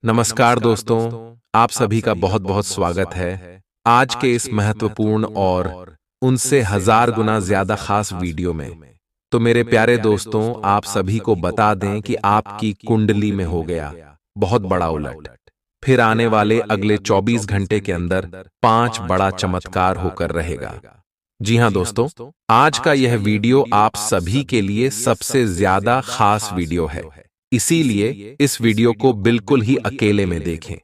नमस्कार दोस्तों, आप सभी का बहुत बहुत स्वागत है आज के इस महत्वपूर्ण और उनसे हजार गुना ज्यादा खास वीडियो में। तो मेरे प्यारे दोस्तों, आप सभी को बता दें कि आपकी कुंडली में हो गया बहुत बड़ा उलट। फिर आने वाले अगले 24 घंटे के अंदर 5 बड़ा चमत्कार होकर रहेगा। जी हां दोस्तों, आज का यह वीडियो आप सभी के लिए सबसे ज्यादा खास वीडियो है, इसीलिए इस वीडियो को बिल्कुल ही अकेले में देखें।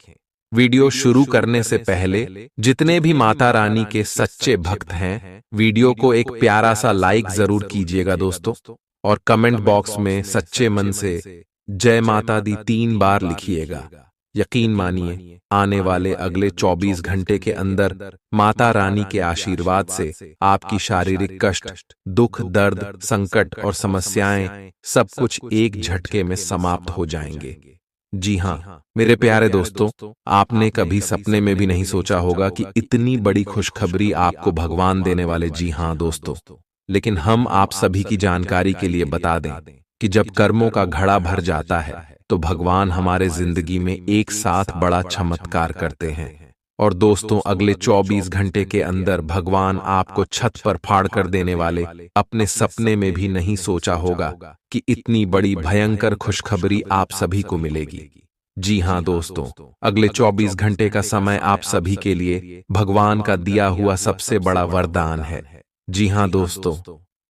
वीडियो शुरू करने से पहले जितने भी माता रानी के सच्चे भक्त हैं, वीडियो को एक प्यारा सा लाइक जरूर कीजिएगा दोस्तों, और कमेंट बॉक्स में सच्चे मन से जय माता दी 3 बार लिखिएगा। यकीन मानिए, आने वाले अगले 24 घंटे के अंदर माता रानी के आशीर्वाद से आपकी शारीरिक कष्ट, दुख, दर्द, संकट और समस्याएं सब कुछ एक झटके में समाप्त हो जाएंगे। जी हाँ मेरे प्यारे दोस्तों, आपने कभी सपने में भी नहीं सोचा होगा कि इतनी बड़ी खुशखबरी आपको भगवान देने वाले। जी हाँ दोस्तों, लेकिन हम आप सभी की जानकारी के लिए बता दें कि जब कर्मों का घड़ा भर जाता है तो भगवान हमारे जिंदगी में एक साथ बड़ा चमत्कार करते हैं। और दोस्तों, अगले 24 घंटे के अंदर भगवान आपको छत पर फाड़ कर देने वाले अपने सपने में भी नहीं सोचा होगा कि इतनी बड़ी भयंकर खुशखबरी आप सभी को मिलेगी। जी हां दोस्तों, अगले 24 घंटे का समय आप सभी के लिए भगवान का दिया हुआ सबसे बड़ा वरदान है। जी हां दोस्तों,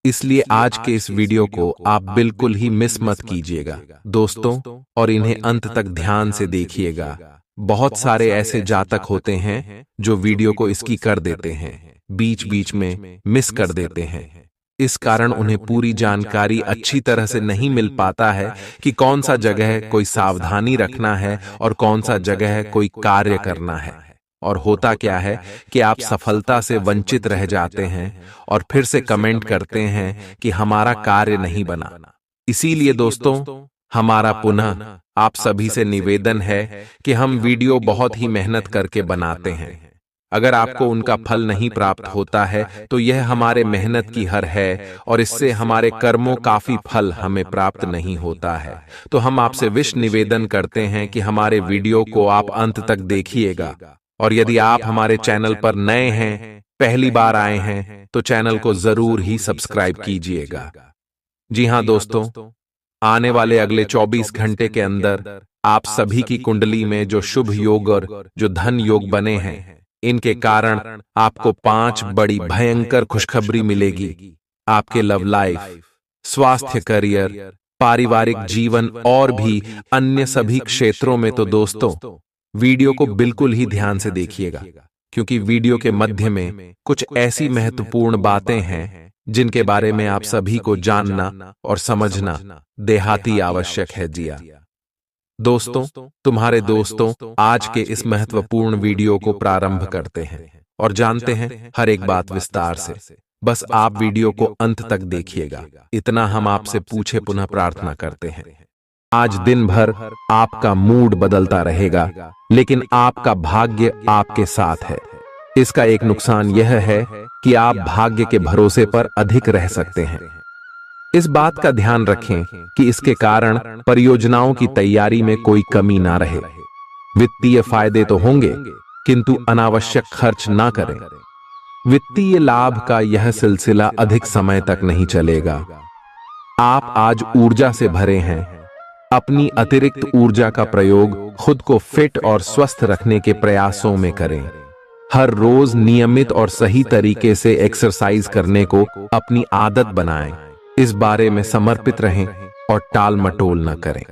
इसलिए आज के इस वीडियो को आप बिल्कुल ही मिस मत कीजिएगा दोस्तों, और इन्हें अंत तक ध्यान से देखिएगा। बहुत सारे ऐसे जातक होते हैं जो वीडियो को इसकी कर देते हैं, बीच बीच में मिस कर देते हैं। इस कारण उन्हें पूरी जानकारी अच्छी तरह से नहीं मिल पाता है कि कौन सा जगह कोई सावधानी रखना है और कौन सा जगह कोई कार्य करना है। और होता क्या है कि आप सफलता से वंचित रह जाते हैं और फिर से कमेंट करते हैं कि हमारा कार्य नहीं बना। इसीलिए दोस्तों, हमारा पुनः आप सभी से निवेदन है कि हम वीडियो बहुत ही मेहनत करके बनाते हैं। अगर आपको उनका फल नहीं प्राप्त होता है तो यह हमारे मेहनत की हार है, और इससे हमारे कर्मों काफी फल हमें प्राप्त नहीं होता है। तो हम आपसे विश निवेदन करते हैं कि हमारे वीडियो को आप अंत तक देखिएगा। और यदि आप हमारे चैनल पर नए हैं, पहली बार आए हैं, तो चैनल को जरूर ही सब्सक्राइब कीजिएगा। जी हां दोस्तों, आने वाले अगले 24 घंटे के अंदर आप सभी की कुंडली में जो शुभ योग और जो धन योग बने हैं, इनके कारण आपको 5 बड़ी भयंकर खुशखबरी मिलेगी। आपके लव लाइफ, स्वास्थ्य, करियर, पारिवारिक जीवन और भी अन्य सभी क्षेत्रों में। तो दोस्तों, वीडियो को बिल्कुल ही ध्यान से देखिएगा, क्योंकि वीडियो के मध्य में कुछ ऐसी महत्वपूर्ण बातें हैं जिनके बारे में आप सभी को जानना और समझना देहाती आवश्यक है। जिया दोस्तों, तुम्हारे दोस्तों आज के इस महत्वपूर्ण वीडियो को प्रारंभ करते हैं और जानते हैं हर एक बात विस्तार से। बस आप वीडियो को अंत तक देखिएगा, इतना हम आपसे पूछे पुनः प्रार्थना करते हैं। आज दिन भर आपका मूड बदलता रहेगा, लेकिन आपका भाग्य आपके साथ है। इसका एक नुकसान यह है कि आप भाग्य के भरोसे पर अधिक रह सकते हैं। इस बात का ध्यान रखें कि इसके कारण परियोजनाओं की तैयारी में कोई कमी ना रहे। वित्तीय फायदे तो होंगे, किंतु अनावश्यक खर्च ना करें। वित्तीय लाभ का यह सिलसिला अधिक समय तक नहीं चलेगा। आप आज ऊर्जा से भरे हैं। अपनी अतिरिक्त ऊर्जा का प्रयोग खुद को फिट और स्वस्थ रखने के प्रयासों में करें। हर रोज नियमित और सही तरीके से एक्सरसाइज करने को अपनी आदत बनाएं। इस बारे में समर्पित रहें और टाल मटोल न करें।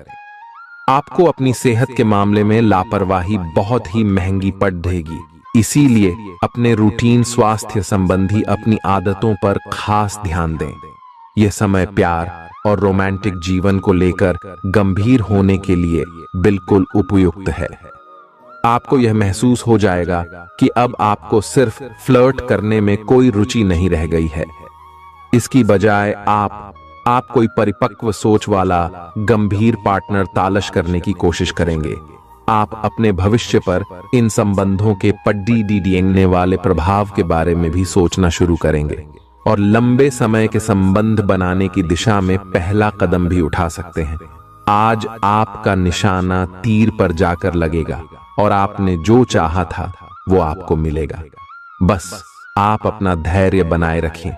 आपको अपनी सेहत के मामले में लापरवाही बहुत ही महंगी पड़ देगी, इसीलिए अपने रूटीन स्वास्थ्य संबंधी अपनी आदतों पर खास ध्यान दें। यह समय प्यार और रोमांटिक जीवन को लेकर गंभीर होने के लिए बिल्कुल उपयुक्त है। आपको यह महसूस हो जाएगा कि अब आपको सिर्फ फ्लर्ट करने में कोई रुचि नहीं रह गई है। इसकी बजाय आप कोई परिपक्व सोच वाला गंभीर पार्टनर तलाश करने की कोशिश करेंगे। आप अपने भविष्य पर इन संबंधों के पड्डी डीडीएंगने वाले प्रभाव के बारे में भी सोचना शुरू करेंगे और लंबे समय के संबंध बनाने की दिशा में पहला कदम भी उठा सकते हैं। आज आपका निशाना तीर पर जाकर लगेगा और आपने जो चाहा था वो आपको मिलेगा। बस आप अपना धैर्य बनाए रखें,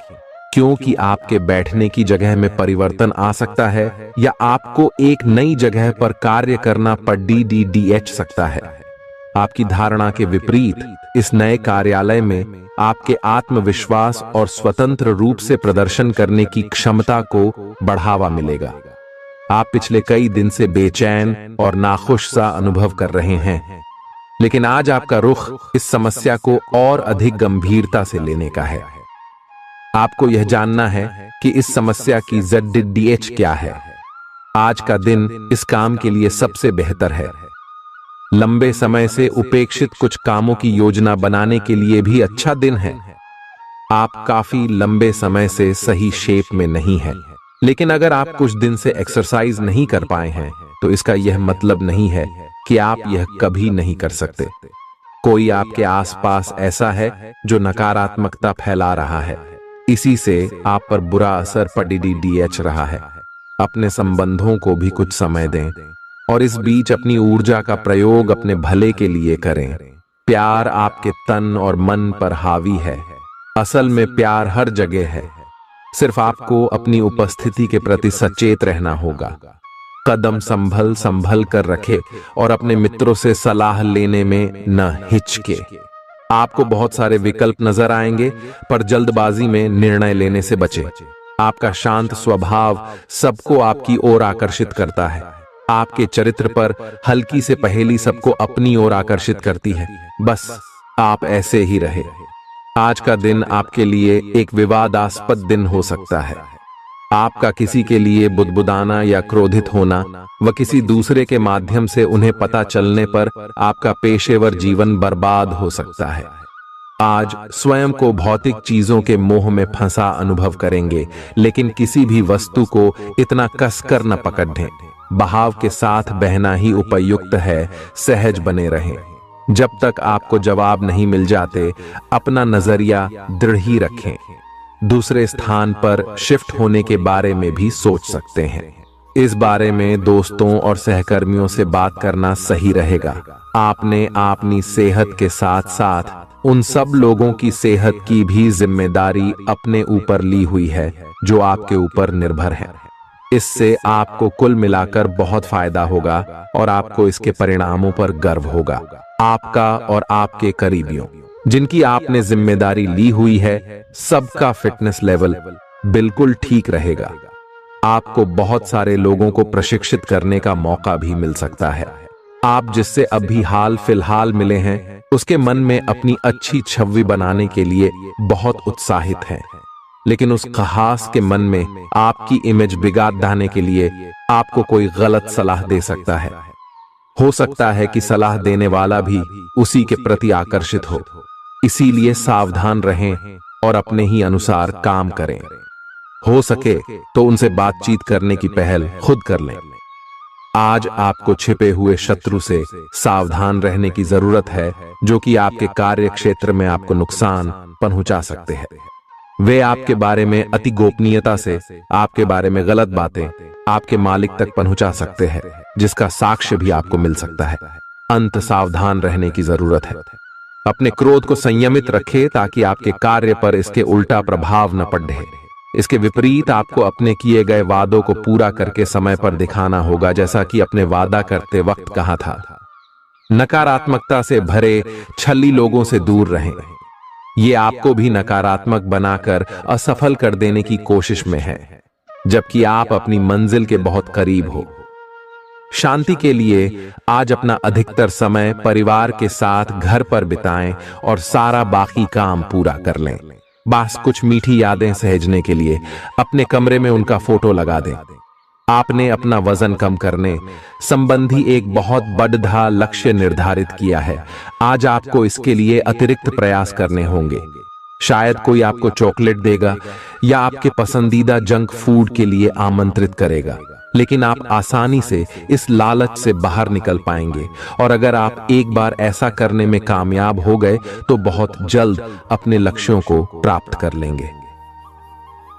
क्योंकि आपके बैठने की जगह में परिवर्तन आ सकता है या आपको एक नई जगह पर कार्य करना पड़ DDDH सकता है। आपकी धारणा के विपरीत इस नए कार्यालय में आपके आत्मविश्वास और स्वतंत्र रूप से प्रदर्शन करने की क्षमता को बढ़ावा मिलेगा। आप पिछले कई दिन से बेचैन और नाखुश सा अनुभव कर रहे हैं, लेकिन आज आपका रुख इस समस्या को और अधिक गंभीरता से लेने का है। आपको यह जानना है कि इस समस्या की ZDDH क्या है। आज का दिन इस काम के लिए सबसे बेहतर है। लंबे समय से उपेक्षित कुछ कामों की योजना बनाने के लिए भी अच्छा दिन है। आप काफी लंबे समय से सही शेप में नहीं हैं, लेकिन अगर आप कुछ दिन से एक्सरसाइज नहीं कर पाए हैं तो इसका यह मतलब नहीं है कि आप यह कभी नहीं कर सकते। कोई आपके आसपास ऐसा है जो नकारात्मकता फैला रहा है, इसी से आप पर बुरा असर पड़ DDDH रहा है। अपने संबंधों को भी कुछ समय दें और इस बीच अपनी ऊर्जा का प्रयोग अपने भले के लिए करें। प्यार आपके तन और मन पर हावी है। असल में प्यार हर जगह है, सिर्फ आपको अपनी उपस्थिति के प्रति सचेत रहना होगा। कदम संभल संभल कर रखे और अपने मित्रों से सलाह लेने में न हिचके। आपको बहुत सारे विकल्प नजर आएंगे, पर जल्दबाजी में निर्णय लेने से बचे। आपका शांत स्वभाव सबको आपकी ओर आकर्षित करता है। आपके चरित्र पर हल्की से पहेली सबको अपनी ओर आकर्षित करती है। बस आप ऐसे ही रहे। आज का दिन आपके लिए एक विवादास्पद दिन हो सकता है। आपका किसी के लिए बुदबुदाना या क्रोधित होना व किसी दूसरे के माध्यम से उन्हें पता चलने पर आपका पेशेवर जीवन बर्बाद हो सकता है। आज स्वयं को भौतिक चीजों के मोह में फंसा अनुभव करेंगे, लेकिन किसी भी वस्तु को इतना कसकर न पकड़ें। बहाव के साथ बहना ही उपयुक्त है। सहज बने रहें। जब तक आपको जवाब नहीं मिल जाते, अपना नजरिया दृढ़ ही रखें। दूसरे स्थान पर शिफ्ट होने के बारे में भी सोच सकते हैं। इस बारे में दोस्तों और सहकर्मियों से बात करना सही रहेगा। आपने अपनी सेहत के साथ साथ उन सब लोगों की सेहत की भी जिम्मेदारी अपने ऊपर ली हुई है जो आपके ऊपर निर्भर है। इससे आपको कुल मिलाकर बहुत फायदा होगा और आपको इसके परिणामों पर गर्व होगा। आपका और आपके करीबियों जिनकी आपने जिम्मेदारी ली हुई है, सबका फिटनेस लेवल बिल्कुल ठीक रहेगा। आपको बहुत सारे लोगों को प्रशिक्षित करने का मौका भी मिल सकता है। आप जिससे अभी हाल फिलहाल मिले हैं, उसके मन में अपनी अच्छी छवि बनाने के लिए बहुत उत्साहित हैं, लेकिन उस खास के मन में आपकी इमेज बिगाड़ डालने के लिए आपको कोई गलत सलाह दे सकता है। हो सकता है कि सलाह देने वाला भी उसी के प्रति आकर्षित हो। इसीलिए सावधान रहें और अपने ही अनुसार काम करें। हो सके तो उनसे बातचीत करने की पहल खुद कर लें। आज आपको छिपे हुए शत्रु से सावधान रहने की जरूरत है, जो कि आपके कार्य क्षेत्र में आपको नुकसान पहुंचा सकते हैं। वे आपके बारे में अति गोपनीयता से आपके बारे में गलत बातें आपके मालिक तक पहुंचा सकते हैं, जिसका साक्ष्य भी आपको मिल सकता है। अंत सावधान रहने की जरूरत है। अपने क्रोध को संयमित रखें ताकि आपके कार्य पर इसके उल्टा प्रभाव न पड़े। इसके विपरीत आपको अपने किए गए वादों को पूरा करके समय पर दिखाना होगा, जैसा कि अपने वादा करते वक्त कहा था। नकारात्मकता से भरे छली लोगों से दूर रहें। ये आपको भी नकारात्मक बनाकर असफल कर देने की कोशिश में है, जबकि आप अपनी मंजिल के बहुत करीब हो। शांति के लिए आज अपना अधिकतर समय परिवार के साथ घर पर बिताएं और सारा बाकी काम पूरा कर लें। बस कुछ मीठी यादें सहेजने के लिए अपने कमरे में उनका फोटो लगा दें। आपने अपना वजन कम करने संबंधी एक बहुत बड़ा लक्ष्य निर्धारित किया है। आज आपको इसके लिए अतिरिक्त प्रयास करने होंगे। शायद कोई आपको चॉकलेट देगा या आपके पसंदीदा जंक फूड के लिए आमंत्रित करेगा, लेकिन आप आसानी से इस लालच से बाहर निकल पाएंगे। और अगर आप एक बार ऐसा करने में कामयाब हो गए तो बहुत जल्द अपने लक्ष्यों को प्राप्त कर लेंगे।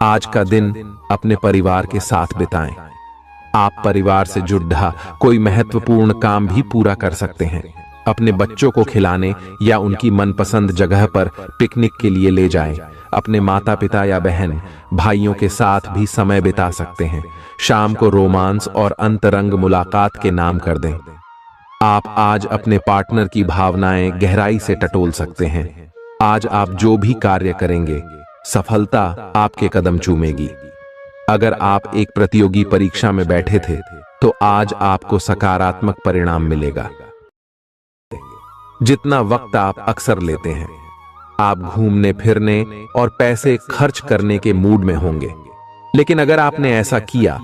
आज का दिन अपने परिवार के साथ बिताएं। आप परिवार से जुड़ा कोई महत्वपूर्ण काम भी पूरा कर सकते हैं। अपने बच्चों को खिलाने या उनकी मनपसंद जगह पर पिकनिक के लिए ले जाएं। अपने माता पिता या बहन भाइयों के साथ भी समय बिता सकते हैं। शाम को रोमांस और अंतरंग मुलाकात के नाम कर दें। आप आज अपने पार्टनर की भावनाएं गहराई से टटोल सकते हैं। आज आप जो भी कार्य करेंगे, सफलता आपके कदम चूमेगी। अगर आप एक प्रतियोगी परीक्षा में बैठे थे, तो आज आपको सकारात्मक परिणाम मिलेगा। जितना वक्त आप अक्सर लेते हैं, आप घूमने फिरने और पैसे खर्च करने के मूड में होंगे। लेकिन अगर आपने ऐसा किया,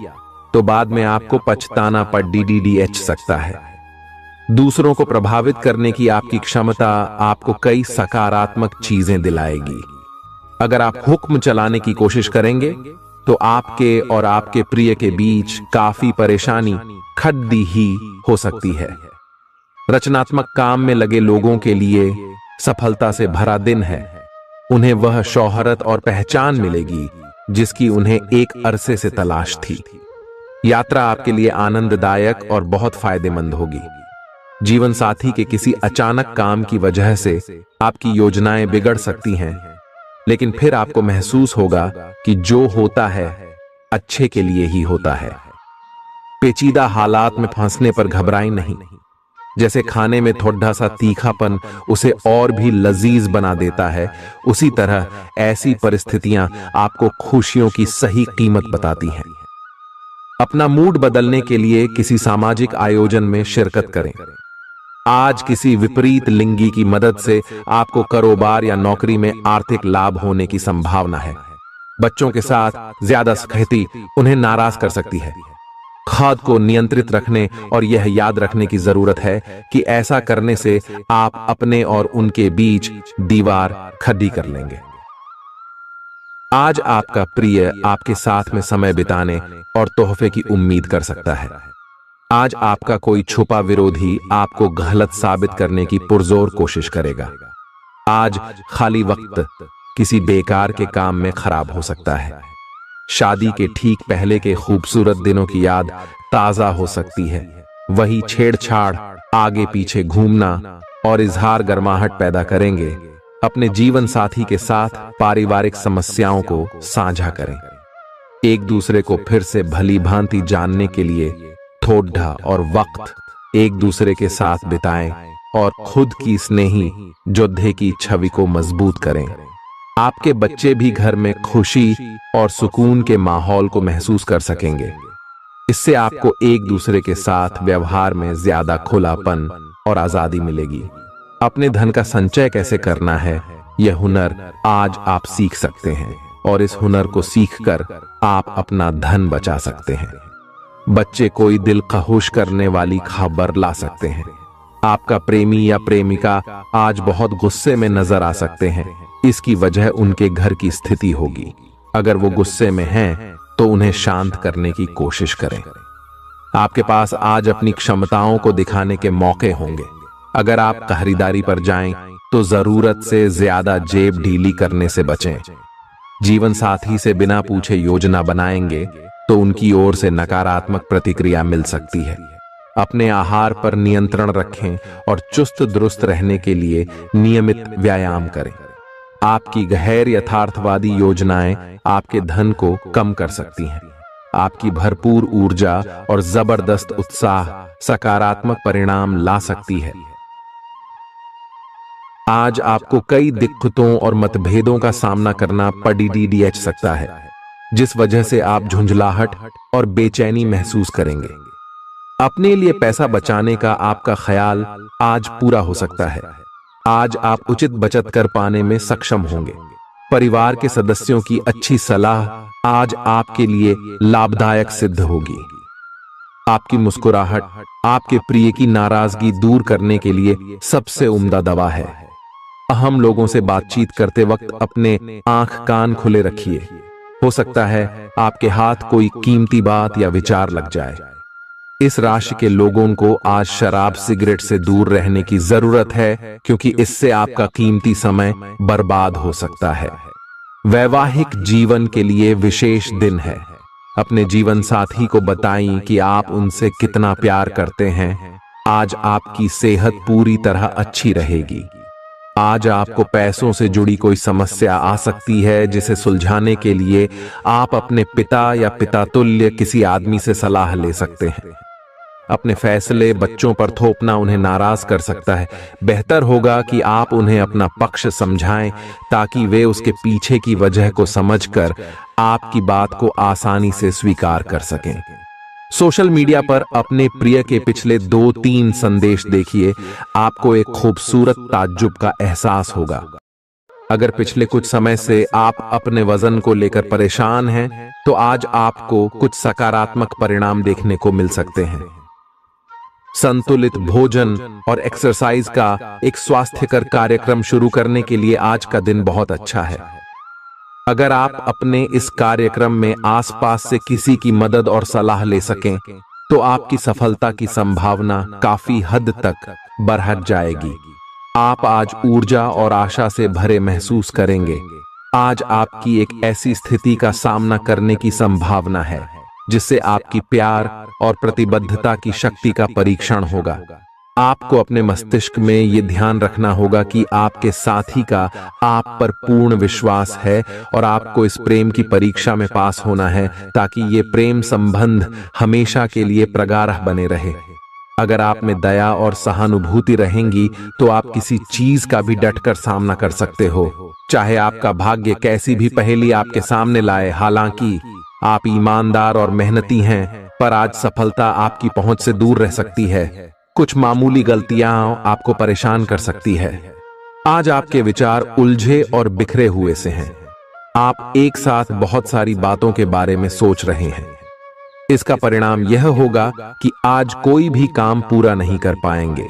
तो बाद में आपको पछताना पड़ DDDH सकता है। दूसरों को प्रभावित करने की आपकी क्षमता आपको कई सकारात्मक चीजें दिलाएगी। अगर आप हुक्म चलाने की कोशिश करेंगे, तो आपके और आपके प्रिय के बीच काफी परेशानी खड़ी ही हो सकती है। रचनात्मक काम में लगे लोगों के लिए सफलता से भरा दिन है। उन्हें वह शोहरत और पहचान मिलेगी जिसकी उन्हें एक अरसे से तलाश थी। यात्रा आपके लिए आनंददायक और बहुत फायदेमंद होगी। जीवन साथी के किसी अचानक काम की वजह से आपकी योजनाएं बिगड़ सकती हैं, लेकिन फिर आपको महसूस होगा कि जो होता है अच्छे के लिए ही होता है। पेचीदा हालात में फंसने पर घबराएं नहीं। जैसे खाने में थोड़ा सा तीखापन उसे और भी लजीज बना देता है, उसी तरह ऐसी परिस्थितियां आपको खुशियों की सही कीमत बताती हैं। अपना मूड बदलने के लिए किसी सामाजिक आयोजन में शिरकत करें। आज किसी विपरीत लिंगी की मदद से आपको कारोबार या नौकरी में आर्थिक लाभ होने की संभावना है। बच्चों के साथ ज्यादा सख्ती उन्हें नाराज कर सकती है। खुद को नियंत्रित रखने और यह याद रखने की जरूरत है कि ऐसा करने से आप अपने और उनके बीच दीवार खड़ी कर लेंगे। आज आपका प्रिय आपके साथ में समय बिताने और तोहफे की उम्मीद कर सकता है। आज आपका कोई छुपा विरोधी आपको गलत साबित करने की पुरजोर कोशिश करेगा। आज खाली वक्त किसी बेकार के काम में खराब हो सकता है। शादी के ठीक पहले के खूबसूरत दिनों की याद ताजा हो सकती है। वही छेड़छाड़, आगे पीछे घूमना और इजहार गर्माहट पैदा करेंगे। अपने जीवन साथी के साथ पारिवारिक समस्याओं को साझा करें। एक दूसरे को फिर से भली भांति जानने के लिए थोड़ा और वक्त एक दूसरे के साथ बिताएं और खुद की स्नेही योद्धे की छवि को मजबूत करें। आपके बच्चे भी घर में खुशी और सुकून के माहौल को महसूस कर सकेंगे। इससे आपको एक दूसरे के साथ व्यवहार में ज्यादा खुलापन और आजादी मिलेगी। अपने धन का संचय कैसे करना है, यह हुनर आज आप सीख सकते हैं और इस हुनर को सीखकर आप अपना धन बचा सकते हैं। बच्चे कोई दिल खहुश करने वाली खबर ला सकते हैं। आपका प्रेमी या प्रेमिका आज बहुत गुस्से में नजर आ सकते हैं। इसकी वजह उनके घर की स्थिति होगी। अगर वो गुस्से में हैं, तो उन्हें शांत करने की कोशिश करें। आपके पास आज अपनी क्षमताओं को दिखाने के मौके होंगे। अगर आप खरीदारी पर जाएं, तो जरूरत से ज्यादा जेब ढीली करने से बचें। जीवन साथी से बिना पूछे योजना बनाएंगे, तो उनकी ओर से नकारात्मक प्रतिक्रिया मिल सकती है। अपने आहार पर नियंत्रण रखें और चुस्त दुरुस्त रहने के लिए नियमित व्यायाम करें। आपकी गैर यथार्थवादी योजनाएं आपके धन को कम कर सकती हैं। आपकी भरपूर ऊर्जा और जबरदस्त उत्साह सकारात्मक परिणाम ला सकती है। आज आपको कई दिक्कतों और मतभेदों का सामना करना पड़ सकता है, जिस वजह से आप झुंझलाहट और बेचैनी महसूस करेंगे। अपने लिए पैसा बचाने का आपका ख्याल आज पूरा हो सकता है। आज आप उचित बचत कर पाने में सक्षम होंगे। परिवार के सदस्यों की अच्छी सलाह आज आपके लिए लाभदायक सिद्ध होगी। आपकी मुस्कुराहट आपके प्रिय की नाराजगी दूर करने के लिए सबसे उम्दा दवा है। अहम लोगों से बातचीत करते वक्त अपने आंख कान खुले रखिए। हो सकता है आपके हाथ कोई कीमती बात या विचार लग जाए। इस राशि के लोगों को आज शराब सिगरेट से दूर रहने की जरूरत है, क्योंकि इससे आपका कीमती समय बर्बाद हो सकता है। वैवाहिक जीवन के लिए विशेष दिन है। अपने जीवन साथी को बताएं कि आप उनसे कितना प्यार करते हैं। आज आपकी सेहत पूरी तरह अच्छी रहेगी। आज आपको पैसों से जुड़ी कोई समस्या आ सकती है, जिसे सुलझाने के लिए आप अपने पिता या पिता तुल्य किसी आदमी से सलाह ले सकते हैं। अपने फैसले बच्चों पर थोपना उन्हें नाराज कर सकता है। बेहतर होगा कि आप उन्हें अपना पक्ष समझाएं, ताकि वे उसके पीछे की वजह को समझकर आपकी बात को आसानी से स्वीकार कर सकें। सोशल मीडिया पर अपने प्रिय के पिछले 2-3 संदेश देखिए, आपको एक खूबसूरत ताज्जुब का एहसास होगा। अगर पिछले कुछ समय से आप अपने वजन को लेकर परेशान हैं, तो आज आपको कुछ सकारात्मक परिणाम देखने को मिल सकते हैं। संतुलित भोजन और एक्सरसाइज का एक स्वास्थ्यकर कार्यक्रम शुरू करने के लिए आज का दिन बहुत अच्छा है। अगर आप अपने इस कार्यक्रम में आसपास से किसी की मदद और सलाह ले सकें, तो आपकी सफलता की संभावना काफी हद तक बढ़ जाएगी। आप आज ऊर्जा और आशा से भरे महसूस करेंगे। आज आपकी एक ऐसी स्थिति का सामना करने की संभावना है जिससे आपकी प्यार और प्रतिबद्धता की शक्ति का परीक्षण होगा। आपको अपने मस्तिष्क में यह ध्यान रखना होगा कि आपके साथी का आप पर पूर्ण विश्वास है और आपको इस प्रेम की परीक्षा में पास होना है, ताकि ये प्रेम संबंध हमेशा के लिए प्रगाढ़ बने रहे। अगर आप में दया और सहानुभूति रहेंगी, तो आप किसी चीज का भी डटकर सामना कर सकते हो, चाहे आपका भाग्य कैसी भी पहेली आपके सामने लाए। हालांकि आप ईमानदार और मेहनती हैं, पर आज सफलता आपकी पहुंच से दूर रह सकती है। कुछ मामूली गलतियां आपको परेशान कर सकती है। आज आपके विचार उलझे और बिखरे हुए से हैं। आप एक साथ बहुत सारी बातों के बारे में सोच रहे हैं। इसका परिणाम यह होगा कि आज कोई भी काम पूरा नहीं कर पाएंगे।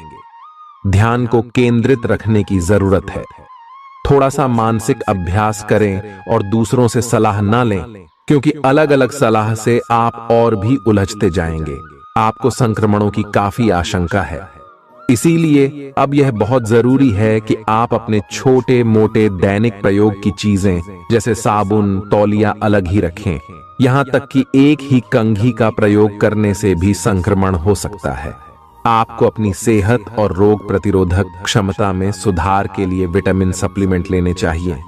ध्यान को केंद्रित रखने की जरूरत है। थोड़ा सा मानसिक अभ्यास करें और दूसरों से सलाह न लें, क्योंकि अलग अलग सलाह से आप और भी उलझते जाएंगे। आपको संक्रमणों की काफी आशंका है, इसीलिए अब यह बहुत जरूरी है कि आप अपने छोटे मोटे दैनिक प्रयोग की चीजें जैसे साबुन, तौलिया अलग ही रखें। यहां तक कि एक ही कंघी का प्रयोग करने से भी संक्रमण हो सकता है। आपको अपनी सेहत और रोग प्रतिरोधक क्षमता में सुधार के लिए विटामिन सप्लीमेंट लेने चाहिए।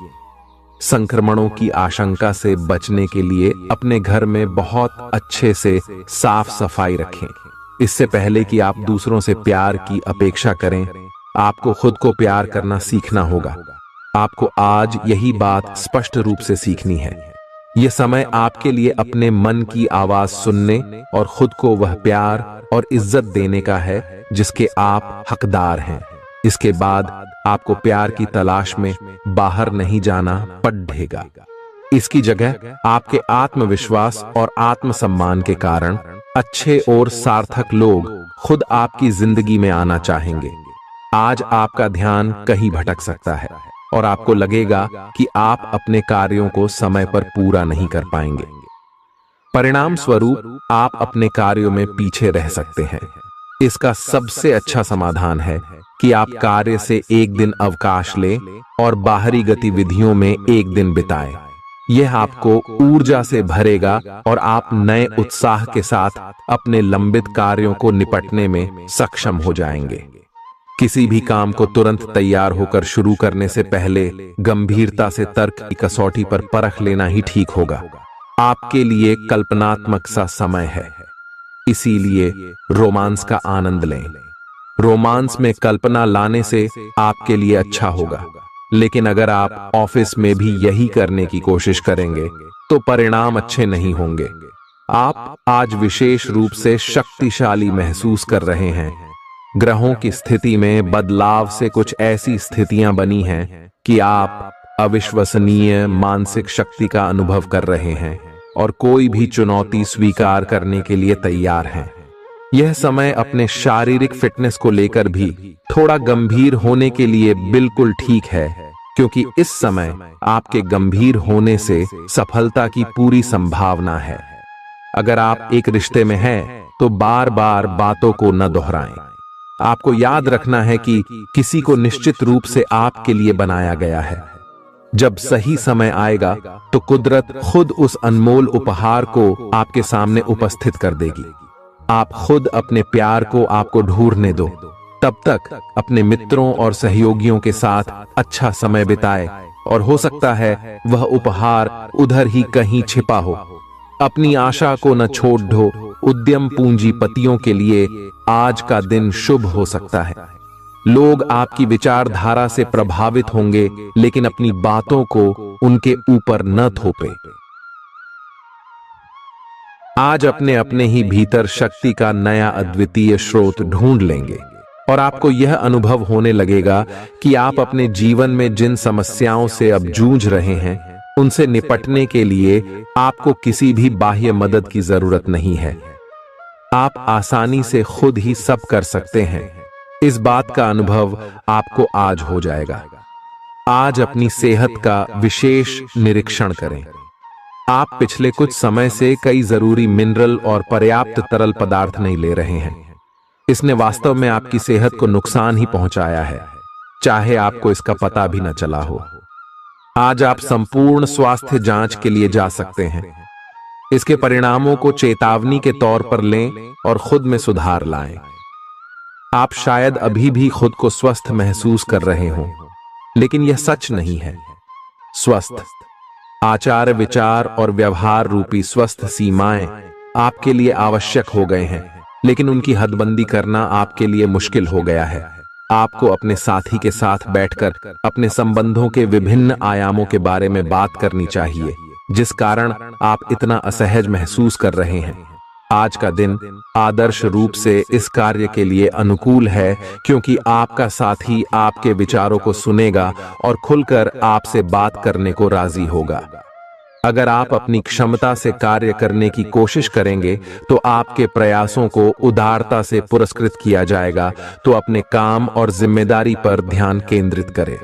संक्रमणों की आशंका से बचने के लिए अपने घर में बहुत अच्छे से साफ सफाई रखें। इससे पहले कि आप दूसरों से प्यार की अपेक्षा करें, आपको खुद को प्यार करना सीखना होगा। आपको आज यही बात स्पष्ट रूप से सीखनी है। यह समय आपके लिए अपने मन की आवाज सुनने और खुद को वह प्यार और इज्जत देने का है जिसके आप हकदार हैं। इसके बाद आपको प्यार की तलाश में बाहर नहीं जाना पड़ेगा। इसकी जगह आपके आत्मविश्वास और आत्मसम्मान के कारण अच्छे और सार्थक लोग खुद आपकी जिंदगी में आना चाहेंगे। आज आपका ध्यान कहीं भटक सकता है और आपको लगेगा कि आप अपने कार्यों को समय पर पूरा नहीं कर पाएंगे। परिणाम स्वरूप आप अपने कार्यों में पीछे रह सकते हैं। इसका सबसे अच्छा समाधान है कि आप कार्य से एक दिन अवकाश लें और बाहरी गतिविधियों में एक दिन बिताएं। यह आपको ऊर्जा से भरेगा और आप नए उत्साह के साथ अपने लंबित कार्यों को निपटने में सक्षम हो जाएंगे। किसी भी काम को तुरंत तैयार होकर शुरू करने से पहले गंभीरता से तर्क की कसौटी पर परख लेना ही ठीक होगा। आपके लिए कल्पनात्मक सा समय है, इसीलिए रोमांस का आनंद लें। रोमांस में कल्पना लाने से आपके लिए अच्छा होगा, लेकिन अगर आप ऑफिस में भी यही करने की कोशिश करेंगे तो परिणाम अच्छे नहीं होंगे। आप आज विशेष रूप से शक्तिशाली महसूस कर रहे हैं। ग्रहों की स्थिति में बदलाव से कुछ ऐसी स्थितियां बनी हैं कि आप अविश्वसनीय मानसिक शक्ति का अनुभव कर रहे हैं और कोई भी चुनौती स्वीकार करने के लिए तैयार हैं। यह समय अपने शारीरिक फिटनेस को लेकर भी थोड़ा गंभीर होने के लिए बिल्कुल ठीक है, क्योंकि इस समय आपके गंभीर होने से सफलता की पूरी संभावना है। अगर आप एक रिश्ते में हैं तो बार बार बातों को न दोहराएं। आपको याद रखना है कि किसी को निश्चित रूप से आपके लिए बनाया गया है। जब सही समय आएगा तो कुदरत खुद उस अनमोल उपहार को आपके सामने उपस्थित कर देगी। आप खुद अपने प्यार को आपको ढूंढने दो। तब तक अपने मित्रों और सहयोगियों के साथ अच्छा समय बिताए, और हो सकता है वह उपहार उधर ही कहीं छिपा हो। अपनी आशा को न छोड़ दो। उद्यम पूंजीपतियों के लिए आज का दिन शुभ हो सकता है। लोग आपकी विचारधारा से प्रभावित होंगे, लेकिन अपनी बातों को उनके ऊपर न थोपे। आज अपने अपने ही भीतर शक्ति का नया अद्वितीय स्रोत ढूंढ लेंगे, और आपको यह अनुभव होने लगेगा कि आप अपने जीवन में जिन समस्याओं से अब जूझ रहे हैं, उनसे निपटने के लिए आपको किसी भी बाह्य मदद की जरूरत नहीं है। आप आसानी से खुद ही सब कर सकते हैं। इस बात का अनुभव आपको आज हो जाएगा। आज अपनी सेहत का विशेष निरीक्षण करें। आप पिछले कुछ समय से कई जरूरी मिनरल और पर्याप्त तरल पदार्थ नहीं ले रहे हैं। इसने वास्तव में आपकी सेहत को नुकसान ही पहुंचाया है, चाहे आपको इसका पता भी न चला हो। आज आप संपूर्ण स्वास्थ्य जांच के लिए जा सकते हैं। इसके परिणामों को चेतावनी के तौर पर लें और खुद में सुधार लाएं। आप शायद अभी भी खुद को स्वस्थ महसूस कर रहे हों, लेकिन यह सच नहीं है। स्वस्थ आचार, विचार और व्यवहार रूपी स्वस्थ सीमाएं आपके लिए आवश्यक हो गए हैं, लेकिन उनकी हदबंदी करना आपके लिए मुश्किल हो गया है। आपको अपने साथी के साथ बैठकर अपने संबंधों के विभिन्न आयामों के बारे में बात करनी चाहिए, जिस कारण आप इतना असहज महसूस कर रहे हैं। आज का दिन आदर्श रूप से इस कार्य के लिए अनुकूल है, क्योंकि आपका साथी आपके विचारों को सुनेगा और खुलकर आपसे बात करने को राजी होगा। अगर आप अपनी क्षमता से कार्य करने की कोशिश करेंगे तो आपके प्रयासों को उदारता से पुरस्कृत किया जाएगा। तो अपने काम और जिम्मेदारी पर ध्यान केंद्रित करें।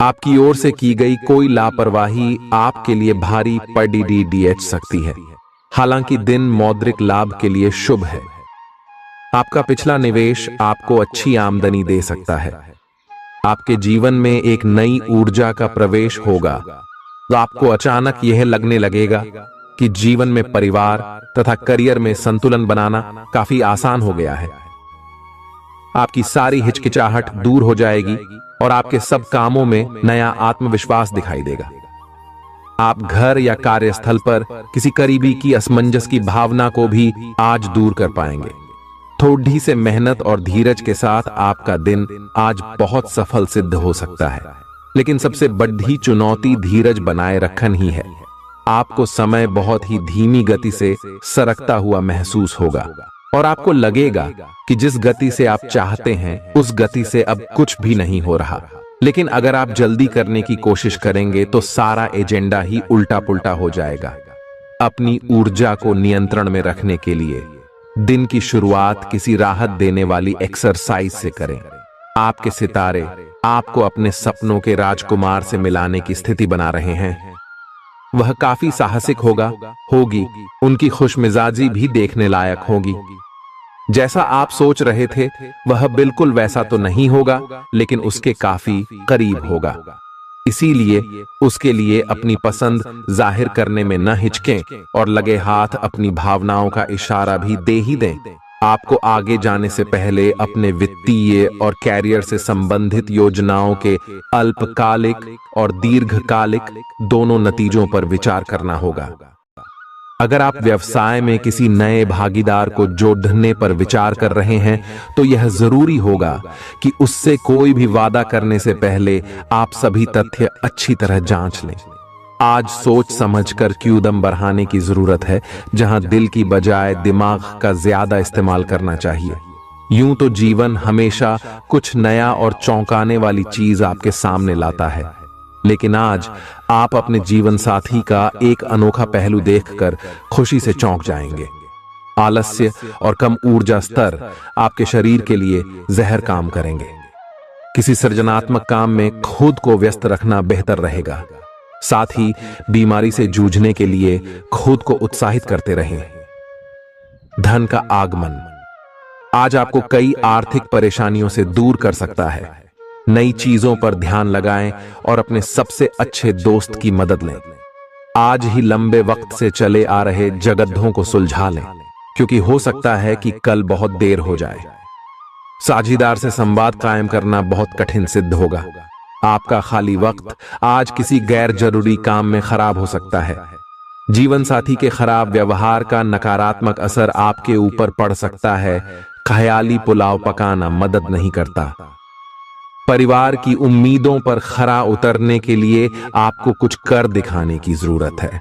आपकी ओर से की गई कोई लापरवाही आपके लिए भारी पड़ सकती है। हालांकि दिन मौद्रिक लाभ के लिए शुभ है। आपका पिछला निवेश आपको अच्छी आमदनी दे सकता है। आपके जीवन में एक नई ऊर्जा का प्रवेश होगा, तो आपको अचानक यह लगने लगेगा कि जीवन में परिवार तथा करियर में संतुलन बनाना काफी आसान हो गया है। आपकी सारी हिचकिचाहट दूर हो जाएगी और आपके सब कामों में नया आत्मविश्वास दिखाई देगा। आप घर या कार्यस्थल पर किसी करीबी की असमंजस की भावना को भी आज दूर कर पाएंगे। थोड़ी से मेहनत और धीरज के साथ आपका दिन आज बहुत सफल सिद्ध हो सकता है, लेकिन सबसे बड़ी चुनौती धीरज बनाए रखना ही है। आपको समय बहुत ही धीमी गति से सरकता हुआ महसूस होगा और आपको लगेगा कि जिस गति से आप चाहते हैं उस गति से अब कुछ भी नहीं हो रहा। लेकिन अगर आप जल्दी करने की कोशिश करेंगे तो सारा एजेंडा ही उल्टा पुल्टा हो जाएगा। अपनी ऊर्जा को नियंत्रण में रखने के लिए दिन की शुरुआत किसी राहत देने वाली एक्सरसाइज से करें। आपके सितारे आपको अपने सपनों के राजकुमार से मिलाने की स्थिति बना रहे हैं। वह काफी साहसिक होगी। उनकी खुशमिजाजी भी देखने लायक होगी। जैसा आप सोच रहे थे वह बिल्कुल वैसा तो नहीं होगा, लेकिन उसके काफी करीब होगा। इसीलिए उसके लिए अपनी पसंद जाहिर करने में न हिचकें और लगे हाथ अपनी भावनाओं का इशारा भी दे ही दें। आपको आगे जाने से पहले अपने वित्तीय और कैरियर से संबंधित योजनाओं के अल्पकालिक और दीर्घकालिक दोनों नतीजों पर विचार करना होगा। अगर आप व्यवसाय में किसी नए भागीदार को जोड़ने पर विचार कर रहे हैं तो यह जरूरी होगा कि उससे कोई भी वादा करने से पहले आप सभी तथ्य अच्छी तरह जांच लें। आज सोच समझकर कदम बढ़ाने की जरूरत है, जहां दिल की बजाय दिमाग का ज्यादा इस्तेमाल करना चाहिए। यूं तो जीवन हमेशा कुछ नया और चौंकाने वाली चीज आपके सामने लाता है, लेकिन आज आप अपने जीवन साथी का एक अनोखा पहलू देखकर खुशी से चौंक जाएंगे। आलस्य और कम ऊर्जा स्तर आपके शरीर के लिए जहर काम करेंगे। किसी सृजनात्मक काम में खुद को व्यस्त रखना बेहतर रहेगा। साथ ही बीमारी से जूझने के लिए खुद को उत्साहित करते रहें। धन का आगमन आज आपको कई आर्थिक परेशानियों से दूर कर सकता है। नई चीजों पर ध्यान लगाएं और अपने सबसे अच्छे दोस्त की मदद लें। आज ही लंबे वक्त से चले आ रहे जगद्धों को सुलझा लें, क्योंकि हो सकता है कि कल बहुत देर हो जाए। साझीदार से संवाद कायम करना बहुत कठिन सिद्ध होगा। आपका खाली वक्त आज किसी गैर जरूरी काम में खराब हो सकता है। जीवन साथी के खराब व्यवहार का नकारात्मक असर आपके ऊपर पड़ सकता है। ख्याली पुलाव पकाना मदद नहीं करता। परिवार की उम्मीदों पर खरा उतरने के लिए आपको कुछ कर दिखाने की जरूरत है।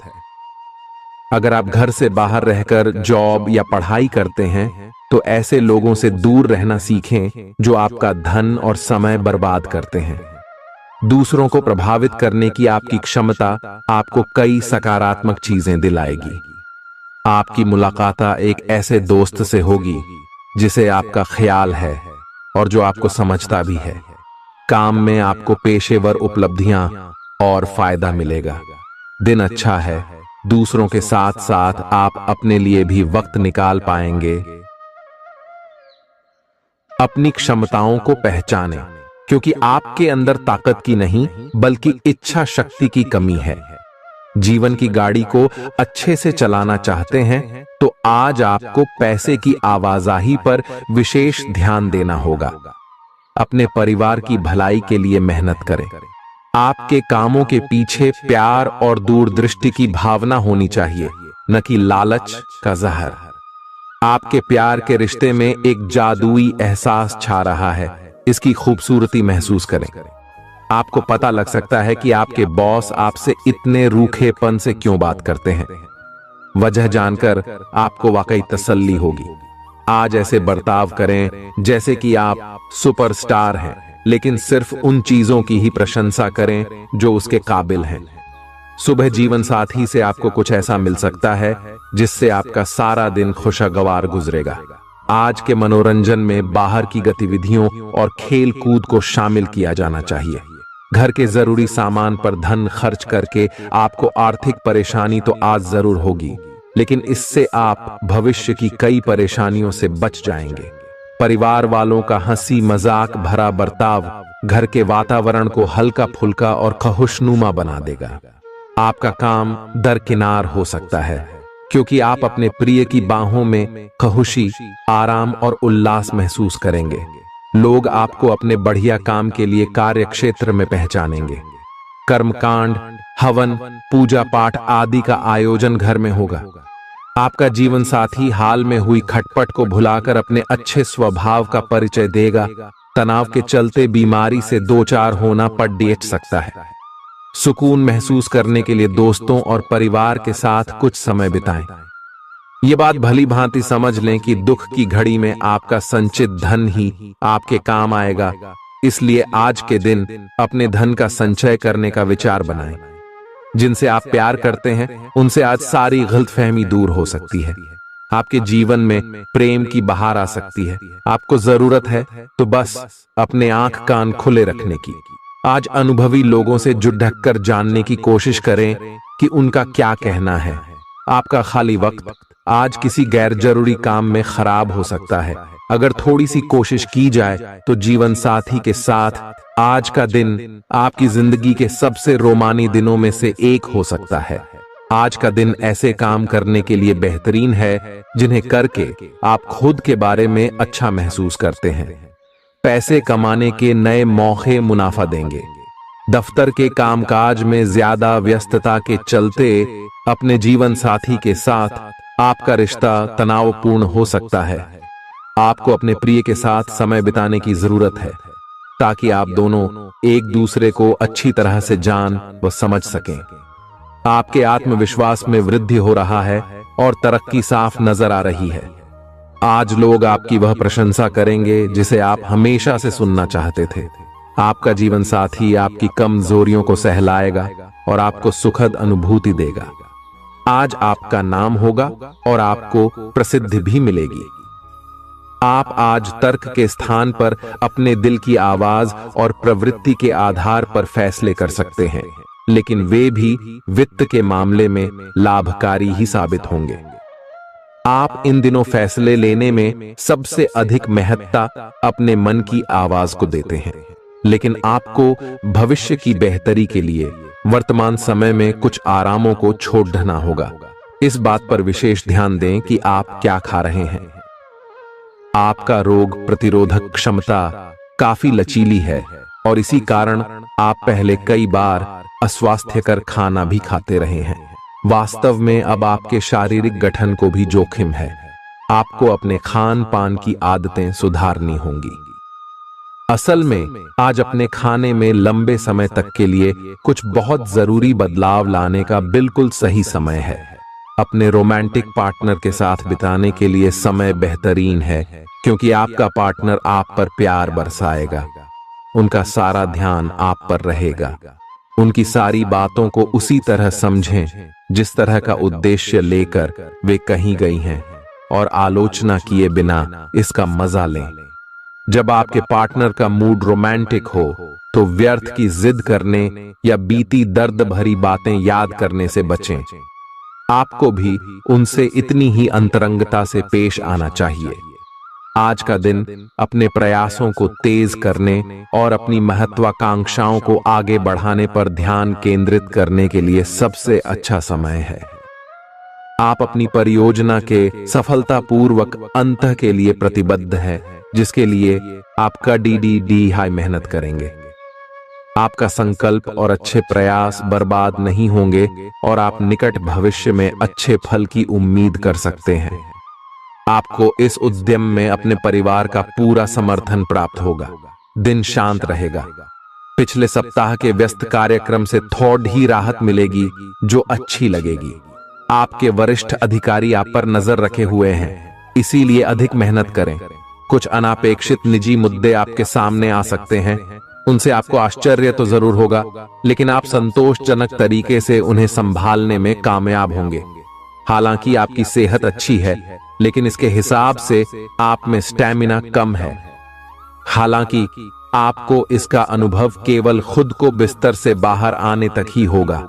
अगर आप घर से बाहर रहकर जॉब या पढ़ाई करते हैं तो ऐसे लोगों से दूर रहना सीखें जो आपका धन और समय बर्बाद करते हैं। दूसरों को प्रभावित करने की आपकी क्षमता आपको कई सकारात्मक चीजें दिलाएगी। आपकी मुलाकात एक ऐसे दोस्त से होगी जिसे आपका ख्याल है और जो आपको समझता भी है। काम में आपको पेशेवर उपलब्धियां और फायदा मिलेगा। दिन अच्छा है। दूसरों के साथ साथ आप अपने लिए भी वक्त निकाल पाएंगे। अपनी क्षमताओं को पहचानें, क्योंकि आपके अंदर ताकत की नहीं बल्कि इच्छा शक्ति की कमी है। जीवन की गाड़ी को अच्छे से चलाना चाहते हैं तो आज आपको पैसे की आवाजाही पर विशेष ध्यान देना होगा। अपने परिवार की भलाई के लिए मेहनत करें। आपके कामों के पीछे प्यार और दूरदृष्टि की भावना होनी चाहिए, न कि लालच का जहर। आपके प्यार के रिश्ते में एक जादुई एहसास छा रहा है। इसकी खूबसूरती महसूस करें। आपको पता लग सकता है कि आपके बॉस आपसे इतने रूखेपन से क्यों बात करते हैं। वजह जानकर आपको वाकई तसल्ली होगी। आज ऐसे बर्ताव करें जैसे कि आप सुपरस्टार हैं, लेकिन सिर्फ उन चीजों की ही प्रशंसा करें जो उसके काबिल हैं। सुबह जीवन साथी से आपको कुछ ऐसा मिल सकता है जिससे आपका सारा दिन खुशगवार गुजरेगा। आज के मनोरंजन में बाहर की गतिविधियों और खेल कूद को शामिल किया जाना चाहिए। घर के जरूरी सामान पर धन खर्च करके आपको आर्थिक परेशानी तो आज जरूर होगी, लेकिन इससे आप भविष्य की कई परेशानियों से बच जाएंगे। परिवार वालों का हंसी मजाक भरा बर्ताव घर के वातावरण को हल्का फुल्का और खुशनुमा बना देगा। आपका काम दरकिनार हो सकता है, क्योंकि आप अपने प्रिय की बाहों में खुशी, आराम और उल्लास महसूस करेंगे। लोग आपको अपने बढ़िया काम के लिए कार्य क्षेत्र में पहचानेंगे। कर्मकांड, हवन, पूजा पाठ आदि का आयोजन घर में होगा। आपका जीवन साथी हाल में हुई खटपट को भुलाकर अपने अच्छे स्वभाव का परिचय देगा। तनाव के चलते बीमारी से दो चार होना पड़ सकता है। सुकून महसूस करने के लिए दोस्तों और परिवार के साथ कुछ समय बिताएं। ये बात भली भांति समझ लें कि दुख की घड़ी में आपका संचित धन ही आपके काम आएगा। इसलिए आज के दिन अपने धन का संचय करने का विचार बनाएं। जिनसे आप प्यार करते हैं उनसे आज सारी गलतफहमी दूर हो सकती है। आपके जीवन में प्रेम की बहार आ सकती है। आपको जरूरत है तो बस अपने आंख कान खुले रखने की। आज अनुभवी लोगों से जुड़कर कर जानने की कोशिश करें कि उनका क्या कहना है। आपका खाली वक्त आज किसी गैर जरूरी काम में खराब हो सकता है। अगर थोड़ी सी कोशिश की जाए तो जीवन साथी के साथ आज का दिन आपकी जिंदगी के सबसे रोमानी दिनों में से एक हो सकता है। आज का दिन ऐसे काम करने के लिए बेहतरीन है जिन्हें करके आप खुद के बारे में अच्छा महसूस करते हैं। पैसे कमाने के नए मौके मुनाफा देंगे। दफ्तर के कामकाज में ज्यादा व्यस्तता के चलते अपने जीवन साथी के साथ आपका रिश्ता तनावपूर्ण हो सकता है। आपको अपने प्रिय के साथ समय बिताने की जरूरत है ताकि आप दोनों एक दूसरे को अच्छी तरह से जान व समझ सकें। आपके आत्मविश्वास में वृद्धि हो रहा है और तरक्की साफ नजर आ रही है। आज लोग आपकी वह प्रशंसा करेंगे जिसे आप हमेशा से सुनना चाहते थे। आपका जीवन साथी आपकी कमजोरियों को सहलाएगा और आपको सुखद अनुभूति देगा। आज आपका नाम होगा और आपको प्रसिद्धि भी मिलेगी। आप आज तर्क के स्थान पर अपने दिल की आवाज और प्रवृत्ति के आधार पर फैसले कर सकते हैं, लेकिन वे भी वित्त के मामले में लाभकारी ही साबित होंगे। आप इन दिनों फैसले लेने में सबसे अधिक महत्ता अपने मन की आवाज को देते हैं। लेकिन आपको भविष्य की बेहतरी के लिए वर्तमान समय में कुछ आरामों को छोड़ना होगा। इस बात पर विशेष ध्यान दें कि आप क्या खा रहे हैं। आपका रोग प्रतिरोधक क्षमता काफी लचीली है और इसी कारण आप पहले कई बार अस्वास्थ्यकर खाना भी खाते रहे हैं। वास्तव में अब आपके शारीरिक गठन को भी जोखिम है। आपको अपने खान पान की आदतें सुधारनी होंगी। असल में आज अपने खाने में लंबे समय तक के लिए कुछ बहुत जरूरी बदलाव लाने का बिल्कुल सही समय है। अपने रोमांटिक पार्टनर के साथ बिताने के लिए समय बेहतरीन है, क्योंकि आपका पार्टनर आप पर प्यार बरसाएगा। उनका सारा ध्यान आप पर रहेगा। उनकी सारी बातों को उसी तरह समझें जिस तरह का उद्देश्य लेकर वे कहीं गई हैं, और आलोचना किए बिना इसका मजा लें। जब आपके पार्टनर का मूड रोमांटिक हो तो व्यर्थ की जिद करने या बीती दर्द भरी बातें याद करने से बचें। आपको भी उनसे इतनी ही अंतरंगता से पेश आना चाहिए। आज का दिन अपने प्रयासों को तेज करने और अपनी महत्वाकांक्षाओं को आगे बढ़ाने पर ध्यान केंद्रित करने के लिए सबसे अच्छा समय है। आप अपनी परियोजना के सफलतापूर्वक अंत के लिए प्रतिबद्ध हैं, जिसके लिए आप कड़ी हाई मेहनत करेंगे। आपका संकल्प और अच्छे प्रयास बर्बाद नहीं होंगे और आप निकट भविष्य में अच्छे फल की उम्मीद कर सकते हैं। आपको इस उद्यम में अपने परिवार का पूरा समर्थन प्राप्त होगा। दिन शांत रहेगा। पिछले सप्ताह के व्यस्त कार्यक्रम से थोड़ी ही राहत मिलेगी जो अच्छी लगेगी। आपके वरिष्ठ अधिकारी आप पर नजर रखे हुए हैं, इसीलिए अधिक मेहनत करें। कुछ अनापेक्षित निजी मुद्दे आपके सामने आ सकते हैं। उनसे आपको आश्चर्य तो जरूर होगा, लेकिन आप संतोषजनक तरीके से उन्हें संभालने में कामयाब होंगे। हालांकि आपकी सेहत अच्छी है, लेकिन इसके हिसाब से आप में स्टैमिना कम है। हालांकि आपको इसका अनुभव केवल खुद को बिस्तर से बाहर आने तक ही होगा।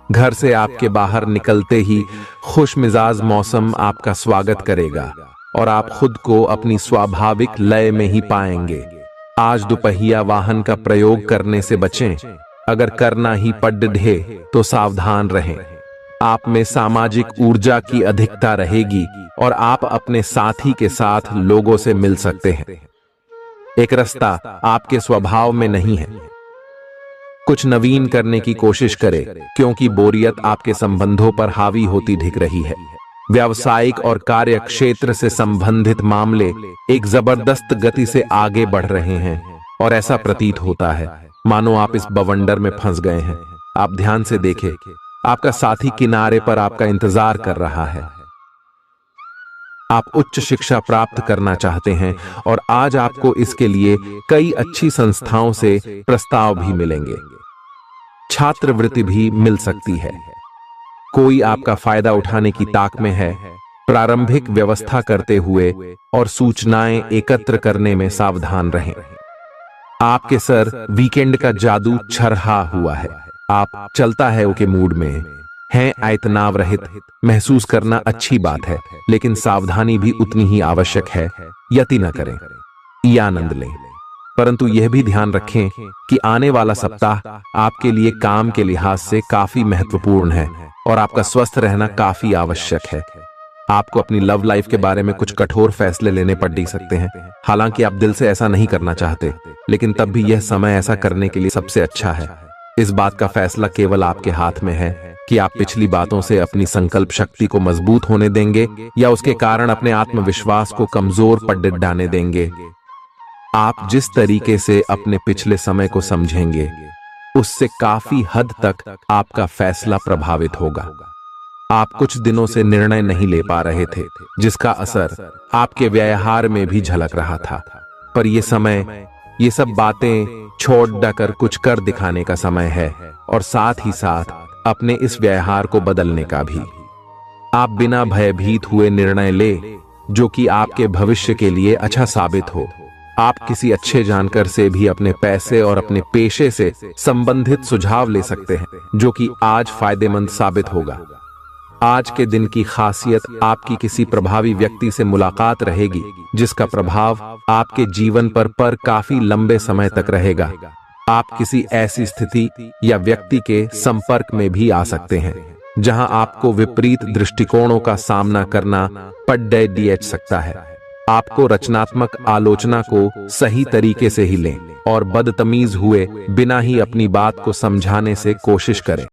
घर से आपके बाहर निकलते ही खुशमिजाज मौसम आपका स्वागत करेगा और आप खुद को अपनी स्वाभाविक लय में ही पाएंगे। आज दुपहिया वाहन का प्रयोग करने से बचें। अगर करना ही पड़े तो सावधान रहें। आप में सामाजिक ऊर्जा की अधिकता रहेगी और आप अपने साथी के साथ लोगों से मिल सकते हैं। एक रास्ता आपके स्वभाव में नहीं है। कुछ नवीन करने की कोशिश करें, क्योंकि बोरियत आपके संबंधों पर हावी होती दिख रही है। व्यावसायिक और कार्य क्षेत्र से संबंधित मामले एक जबरदस्त गति से आगे बढ़ रहे हैं और ऐसा प्रतीत होता है मानो आप इस बवंडर में फंस गए हैं। आप ध्यान से देखें, आपका साथी किनारे पर आपका इंतजार कर रहा है। आप उच्च शिक्षा प्राप्त करना चाहते हैं और आज आपको इसके लिए कई अच्छी संस्थाओं से प्रस्ताव भी मिलेंगे। छात्रवृत्ति भी मिल सकती है। कोई आपका फायदा उठाने की ताक में है। प्रारंभिक व्यवस्था करते हुए और सूचनाएं एकत्र करने में सावधान रहें। आपके सर वीकेंड का जादू छरहा हुआ है। आप चलता है के मूड में हैं। तनाव रहित महसूस करना अच्छी बात है, लेकिन सावधानी भी उतनी ही आवश्यक है। यति न करें, ये आनंद लें, परंतु यह भी ध्यान रखें कि आने वाला सप्ताह आपके लिए काम के लिहाज से काफी महत्वपूर्ण है और आपका स्वस्थ रहना काफी आवश्यक है। आपको अपनी लव लाइफ के बारे में कुछ कठोर फैसले लेने पड़ सकते हैं। हालांकि आप दिल से ऐसा नहीं करना चाहते, लेकिन तब भी यह समय ऐसा करने के लिए सबसे अच्छा है। इस बात का फैसला केवल आपके हाथ में है कि आप पिछली बातों से अपनी संकल्प शक्ति को मजबूत होने देंगे या उसके कारण अपने आत्मविश्वास को कमजोर पड़ डालने देंगे। आप जिस तरीके से अपने पिछले समय को समझेंगे, उससे काफी हद तक आपका फैसला प्रभावित होगा। आप कुछ दिनों से निर्णय नहीं ले पा रहे थे, जिसका असर आपके व्यवहार में भी झलक रहा था। पर यह समय, ये सब बातें छोड़ कर कुछ कर दिखाने का समय है और साथ ही साथ अपने इस व्यवहार को बदलने का भी। आप बिना भयभीत हुए निर्णय ले जो कि आपके भविष्य के लिए अच्छा साबित हो। आप किसी अच्छे जानकार से भी अपने पैसे और अपने पेशे से संबंधित सुझाव ले सकते हैं, जो कि आज फायदेमंद साबित होगा। आज के दिन की खासियत आपकी किसी प्रभावी व्यक्ति से मुलाकात रहेगी, जिसका प्रभाव आपके जीवन पर काफी लंबे समय तक रहेगा। आप किसी ऐसी स्थिति या व्यक्ति के संपर्क में भी आ सकते हैं जहां आपको विपरीत दृष्टिकोणों का सामना करना पड़ सकता है। आपको रचनात्मक आलोचना को सही तरीके से ही लें और बदतमीज हुए बिना ही अपनी बात को समझाने से कोशिश करें।